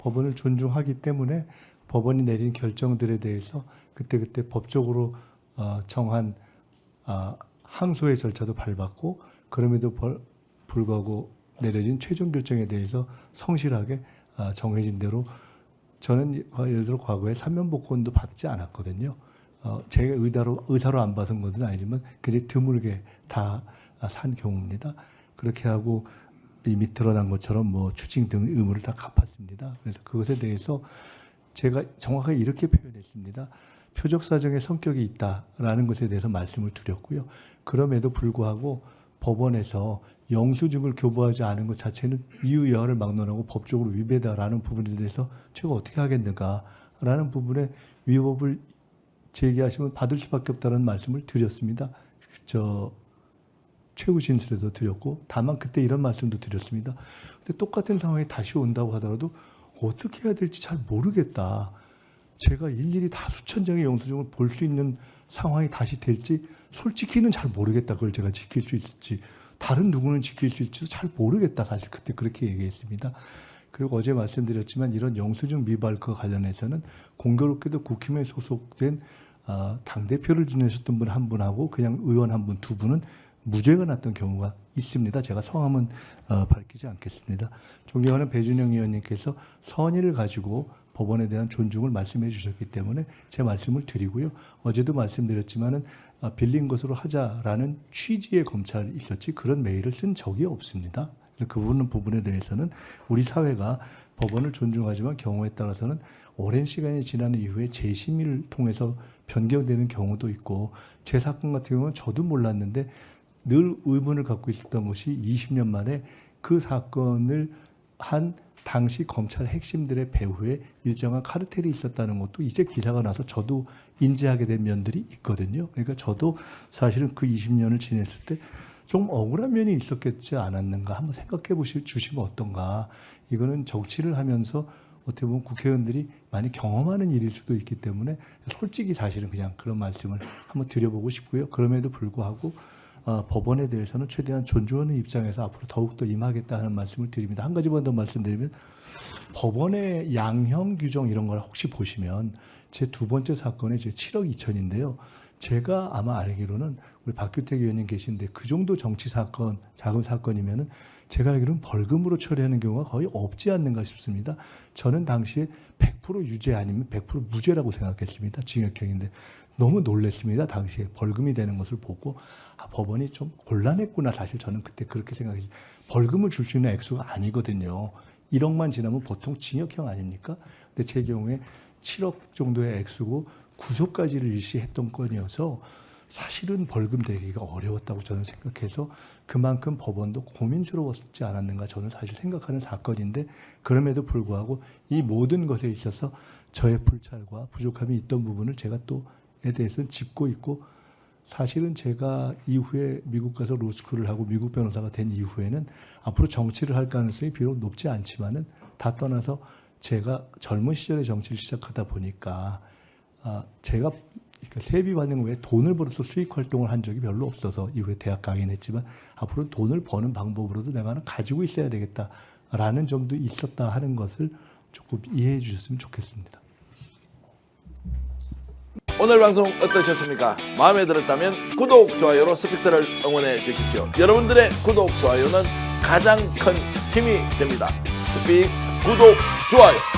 법원을 존중하기 때문에 법원이 내린 결정들에 대해서 그때그때 법적으로 정한 항소의 절차도 밟았고 그럼에도 불구하고 내려진 최종 결정에 대해서 성실하게 정해진 대로 저는 예를 들어 과거에 사면복권도 받지 않았거든요. 제가 의사로 안 받은 것은 아니지만 굉장히 드물게 다 산 경우입니다. 그렇게 하고 이미 드러난 것처럼 뭐 추징 등 의무를 다 갚았습니다. 그래서 그것에 대해서 제가 정확하게 이렇게 표현했습니다. 표적 사정의 성격이 있다라는 것에 대해서 말씀을 드렸고요. 그럼에도 불구하고 법원에서 영수증을 교부하지 않은 것 자체는 이유여하를 막론하고 법적으로 위배다라는 부분에 대해서 제가 어떻게 하겠는가라는 부분에 위법을 제기하시면 받을 수밖에 없다는 말씀을 드렸습니다. 최후 진술에도 드렸고 다만 그때 이런 말씀도 드렸습니다. 근데 똑같은 상황이 다시 온다고 하더라도 어떻게 해야 될지 잘 모르겠다. 제가 일일이 다 수천 장의 영수증을 볼 수 있는 상황이 다시 될지 솔직히는 잘 모르겠다. 그걸 제가 지킬 수 있을지 다른 누구는 지킬 수 있을지 잘 모르겠다. 사실 그때 그렇게 얘기했습니다. 그리고 어제 말씀드렸지만 이런 영수증 미발과 관련해서는 공교롭게도 국힘에 소속된 당대표를 지내셨던 분 한 분하고 그냥 의원 한 분, 두 분은 무죄가 났던 경우가 있습니다. 제가 성함은 밝히지 않겠습니다. 존경하는 배준영 의원님께서 선의를 가지고 법원에 대한 존중을 말씀해 주셨기 때문에 제 말씀을 드리고요. 어제도 말씀드렸지만은 빌린 것으로 하자라는 취지의 검찰이 있었지 그런 메일을 쓴 적이 없습니다. 그 부분에 대해서는 우리 사회가 법원을 존중하지만 경우에 따라서는 오랜 시간이 지난 이후에 재심의를 통해서 변경되는 경우도 있고 제 사건 같은 경우는 저도 몰랐는데 늘 의문을 갖고 있었던 것이 20년 만에 그 사건을 한 당시 검찰 핵심들의 배후에 일정한 카르텔이 있었다는 것도 이제 기사가 나서 저도 인지하게 된 면들이 있거든요. 그러니까 저도 사실은 그 20년을 지냈을 때 좀 억울한 면이 있었겠지 않았는가 한번 생각해 주시면 어떤가. 이거는 정치를 하면서 어떻게 보면 국회의원들이 많이 경험하는 일일 수도 있기 때문에 솔직히 사실은 그냥 그런 말씀을 한번 드려보고 싶고요. 그럼에도 불구하고 법원에 대해서는 최대한 존중하는 입장에서 앞으로 더욱더 임하겠다 하는 말씀을 드립니다. 한 가지만 더 말씀드리면 법원의 양형 규정 이런 걸 혹시 보시면 제 두 번째 사건이 제 7억 2천인데요. 제가 아마 알기로는 우리 박규택 의원님 계신데 그 정도 정치 사건, 작은 사건이면은 제가 알기로는 벌금으로 처리하는 경우가 거의 없지 않는가 싶습니다. 저는 당시에 100% 유죄 아니면 100% 무죄라고 생각했습니다. 징역형인데 너무 놀랐습니다. 당시에 벌금이 되는 것을 보고 법원이 좀 곤란했구나. 사실 저는 그때 그렇게 생각했어요. 벌금을 줄 수 있는 액수가 아니거든요. 1억만 지나면 보통 징역형 아닙니까? 근데 제 경우에 7억 정도의 액수고 구속까지를 일시했던 건이어서 사실은 벌금 내기가 어려웠다고 저는 생각해서 그만큼 법원도 고민스러웠지 않았는가 저는 사실 생각하는 사건인데 그럼에도 불구하고 이 모든 것에 있어서 저의 불찰과 부족함이 있던 부분을 제가 또에 대해서는 짚고 있고 사실은 제가 이후에 미국 가서 로스쿨을 하고 미국 변호사가 된 이후에는 앞으로 정치를 할 가능성이 비록 높지 않지만은 다 떠나서 제가 젊은 시절에 정치를 시작하다 보니까 제가 세비 받는 외에 돈을 벌어서 수익 활동을 한 적이 별로 없어서 이후에 대학 강의했지만 앞으로 돈을 버는 방법으로도 내가 하나 가지고 있어야 되겠다라는 점도 있었다 하는 것을 조금 이해해 주셨으면 좋겠습니다. 오늘 방송 어떠셨습니까? 마음에 들었다면 구독, 좋아요로 스픽스를 응원해 주십시오. 여러분들의 구독, 좋아요는 가장 큰 힘이 됩니다. 스픽스 구독, 좋아요.